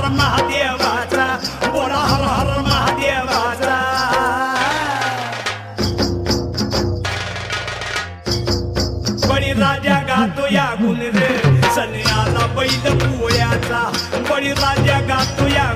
हर महादेवाचा बोला हर हर महादेवाचा बळीराजा गातो या गुण रे सन्याला बैल पोळ्याचा बळीराजा गातो या